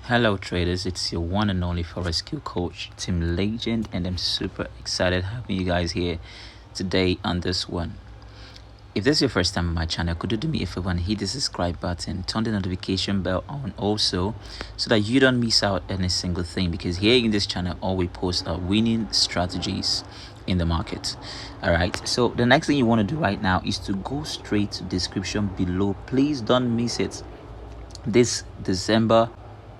Hello traders, it's your one and only forex skill coach Team Legend, and I'm super excited having you guys here today on this one. If this is your first time on my channel, could you do me a favor and hit the subscribe button, turn the notification bell on also, so that you don't miss out any single thing, because here in this channel all we post are winning strategies in the market. All right, so the next thing you want to do right now is to go straight to description below. Please don't miss it. This December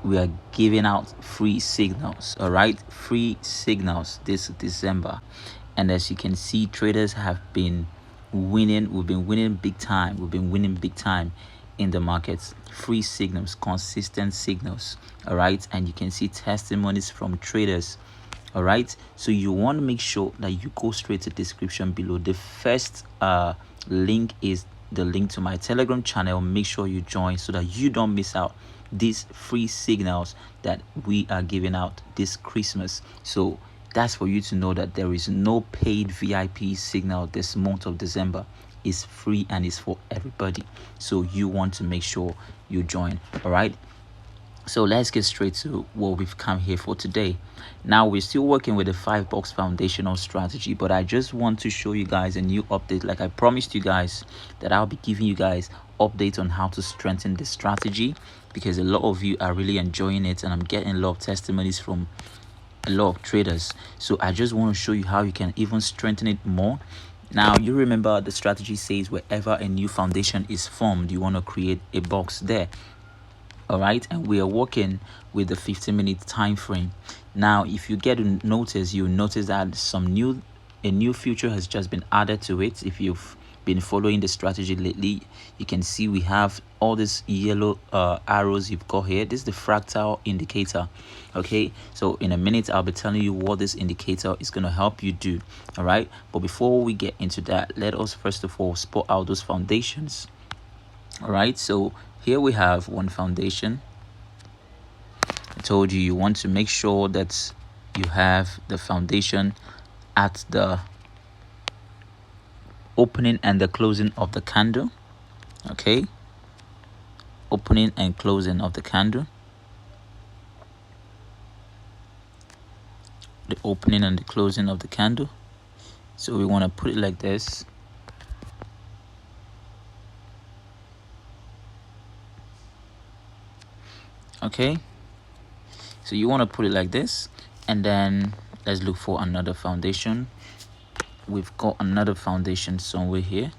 we are giving out free signals. All right, free signals this December, and as you can see, traders have been winning. We've been winning big time. In the markets. Free signals, consistent signals. All right, and you can see testimonies from traders. All right, so you want to make sure that you go straight to the description below. The first link is the link to my Telegram channel. Make sure you join so that you don't miss out these free signals that we are giving out this Christmas. So that's for you to know that there is no paid VIP signal this month of December. It's free and it's for everybody, so you want to make sure you join. All right, so let's get straight to what we've come here for today. Now we're still working with the 5-box foundational strategy, but I just want to show you guys a new update. Like I promised you guys that I'll be giving you guys updates on how to strengthen the strategy, because a lot of you are really enjoying it and I'm getting a lot of testimonies from a lot of traders. So I just want to show you how you can even strengthen it more. Now you remember the strategy says wherever a new foundation is formed, you want to create a box there. All right, and we are working with the 15-minute time frame. Now if you get to notice, you notice that a new feature has just been added to it. If you've been following the strategy lately, you can see we have all these yellow arrows you've got here. This is the fractal indicator. Okay, so in a minute I'll be telling you what this indicator is going to help you do. All right, but before we get into that, let us first of all spot out those foundations. All right, so here we have one foundation. I told you want to make sure that you have the foundation at the opening and the closing of the candle. Okay, opening and closing of the candle, the opening and the closing of the candle. So we want to put it like this. Okay, so you want to put it like this, and then let's look for another foundation. We've got another foundation somewhere here.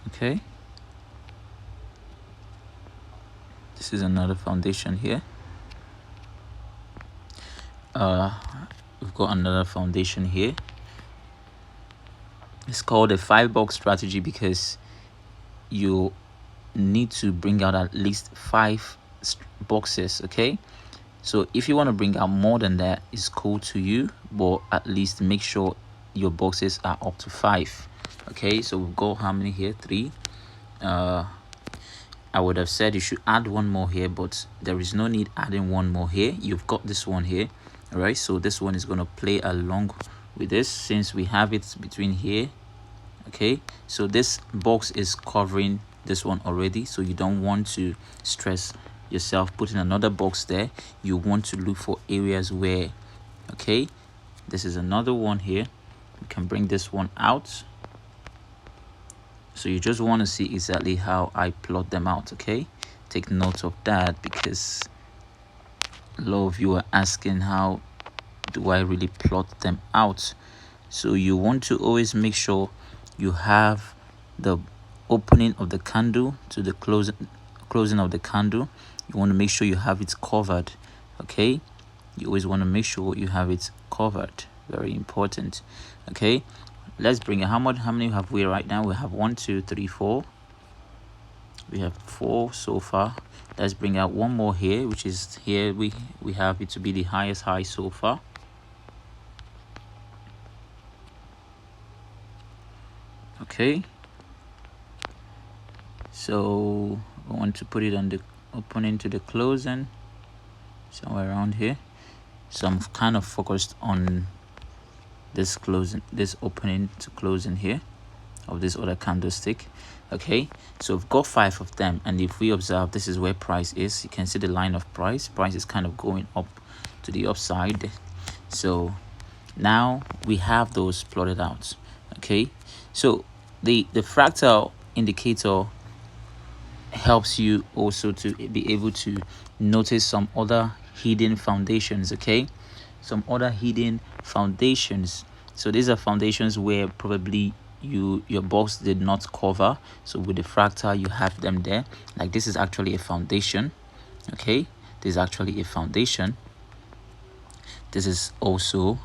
Okay, this is another foundation here. We've got another foundation here. It's called a 5-box strategy because you need to bring out at least 5 boxes. Okay, so if you want to bring out more than that, it's cool to you, but at least make sure your boxes are up to 5. Okay, so we've got how many here? 3. I would have said you should add one more here, but there is no need adding one more here. You've got this one here. All right, so this one is going to play along with this since we have it between here. Okay, so this box is covering this one already, so you don't want to stress yourself putting another box there. You want to look for areas where, okay, this is another one here. We can bring this one out. So you just want to see exactly how I plot them out. Okay, take note of that, because a lot of you are asking how do I really plot them out. So you want to always make sure you have the opening of the candle to the closing of the candle. You want to make sure you have it covered. Okay, you always want to make sure you have it covered. Very important. Okay, let's bring it. How many have we right now? We have 1 2 3 4. We have 4 so far. Let's bring out one more here, which is here. We have it to be the highest high so far. Okay, so I want to put it on the opening to the closing, somewhere around here. So I'm kind of focused on this closing, this opening to closing here. of this other candlestick. Okay, so we've got 5 of them, and if we observe, this is where price is. You can see the line of price is kind of going up to the upside. So now we have those plotted out. Okay, so the fractal indicator helps you also to be able to notice some other hidden foundations. Okay, some other hidden foundations. So these are foundations where probably your box did not cover. So with the fractal, you have them there. Like this is actually a foundation. Okay, this is actually a foundation. This is also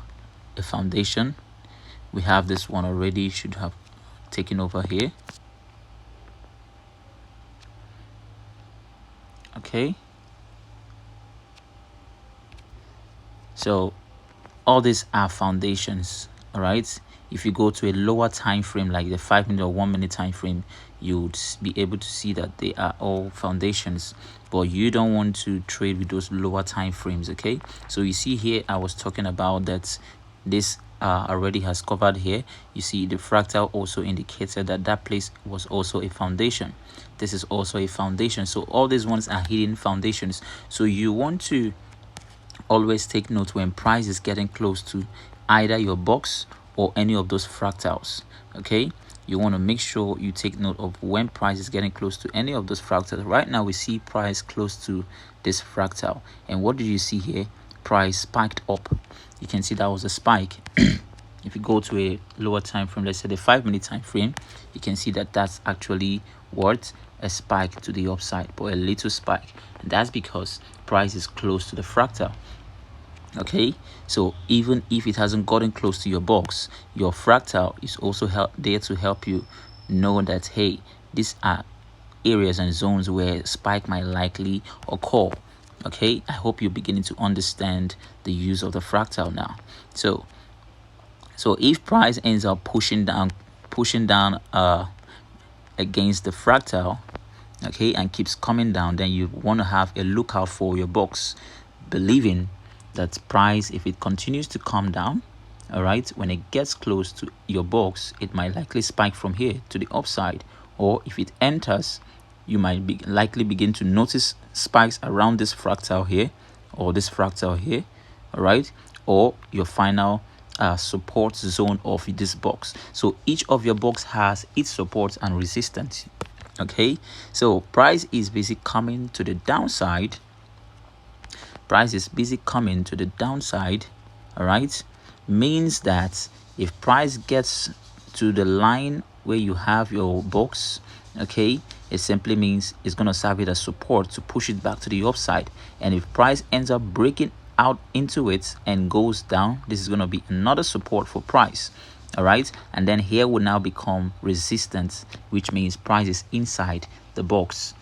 a foundation. We have this one already, should have taken over here. Okay, so all these are foundations. All right, if you go to a lower time frame like the 5 minute or 1 minute time frame, you would be able to see that they are all foundations, but you don't want to trade with those lower time frames. Okay, so you see here I was talking about that this already has covered here. You see the fractal also indicated that that place was also a foundation. This is also a foundation. So all these ones are hidden foundations. So you want to always take note when price is getting close to either your box or any of those fractals. Okay, you want to make sure you take note of when price is getting close to any of those fractals. Right now we see price close to this fractal, and what did you see here? Price spiked up. You can see that was a spike. If you go to a lower time frame, let's say the 5 minute time frame, you can see that that's actually what a spike to the upside, but a little spike, and that's because price is close to the fractal. Okay, so even if it hasn't gotten close to your box, your fractal is also there to help you know that, hey, these are areas and zones where spike might likely occur. Okay, I hope you're beginning to understand the use of the fractal now. So if price ends up pushing down against the fractal, okay, and keeps coming down, then you want to have a lookout for your box, believing that price, if it continues to come down, all right, when it gets close to your box, it might likely spike from here to the upside. Or if it enters, you might likely begin to notice spikes around this fractal here, or this fractal here, all right, or your final support zone of this box. So each of your box has its support and resistance. Okay, so price is basically coming to the downside. Price is busy coming to the downside. All right, means that if price gets to the line where you have your box, okay, it simply means it's going to serve it as support to push it back to the upside. And if price ends up breaking out into it and goes down, this is going to be another support for price. All right, and then here will now become resistance, which means price is inside the box.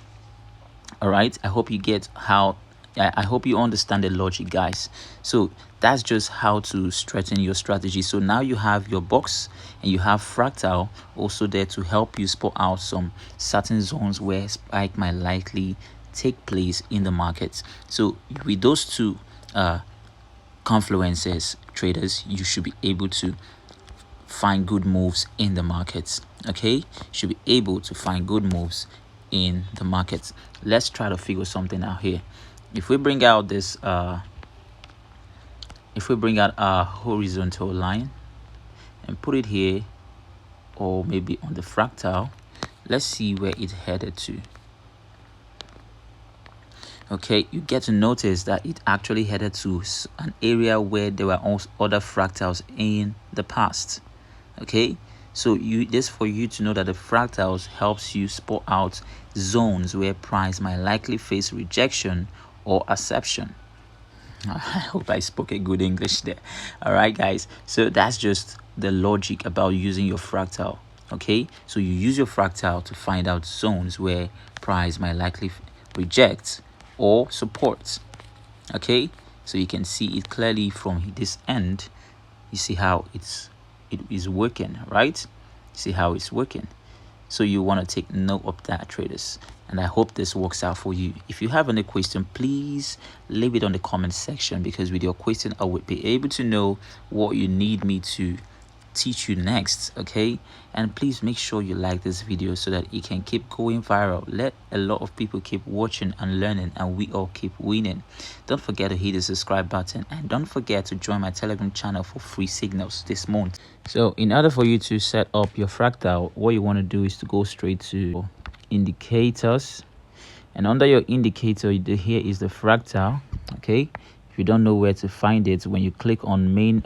All right, I hope you get how I hope you understand the logic, guys. So that's just how to strengthen your strategy. So now you have your box and you have fractal also there to help you spot out some certain zones where spike might likely take place in the markets. So with those two confluences, traders, you should be able to find good moves in the markets. Okay, you should be able to find good moves in the markets. Let's try to figure something out here. If we bring out this if we bring out our horizontal line and put it here, or maybe on the fractal, let's see where it headed to. Okay, you get to notice that it actually headed to an area where there were also other fractals in the past. Okay, so this for you to know that the fractals helps you spot out zones where price might likely face rejection or acceptation. I hope I spoke a good English there. All right, guys, so that's just the logic about using your fractal. Okay, so you use your fractal to find out zones where price might likely reject or support. Okay, so you can see it clearly from this end. You see how it is working, right? See how it's working. So you want to take note of that, traders, and I hope this works out for you. If you have any question, please leave it on the comment section, because with your question I would be able to know what you need me to teach you next. Okay, and please make sure you like this video so that it can keep going viral. Let a lot of people keep watching and learning, and we all keep winning. Don't forget to hit the subscribe button, and don't forget to join my Telegram channel for free signals this month. So in order for you to set up your fractal, what you want to do is to go straight to indicators, and under your indicator here is the fractal. Okay, if you don't know where to find it, when you click on main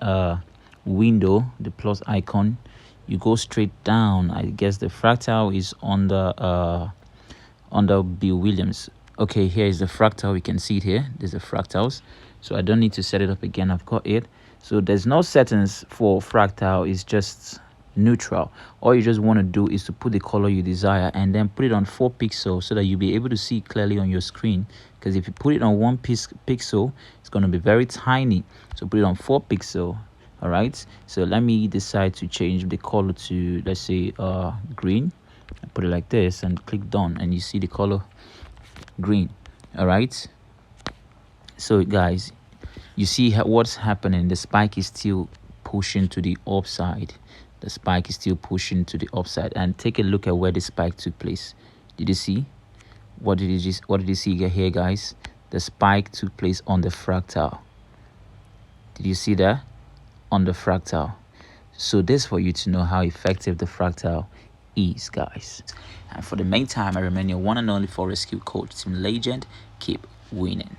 window, the plus icon, you go straight down. I guess the fractal is under Bill Williams. Okay, here is the fractal. We can see it here. There's the fractals, so I don't need to set it up again. I've got it. So there's no settings for fractal. It's just neutral. All you just want to do is to put the color you desire and then put it on 4 pixels so that you'll be able to see clearly on your screen. Because if you put it on 1 pixel, it's going to be very tiny. So put it on 4 pixel. All right, so let me decide to change the color to, let's say, green. I put it like this and click done, and you see the color green. All right, so guys, you see what's happening. The spike is still pushing to the upside. The spike is still pushing to the upside, and take a look at where the spike took place. Did you see? What did you see here, guys? The spike took place on the fractal. Did you see that? On the fractal. So this for you to know how effective the fractal is, guys. And for the meantime, I remain your one and only forex skill coach, Team Legend. Keep winning.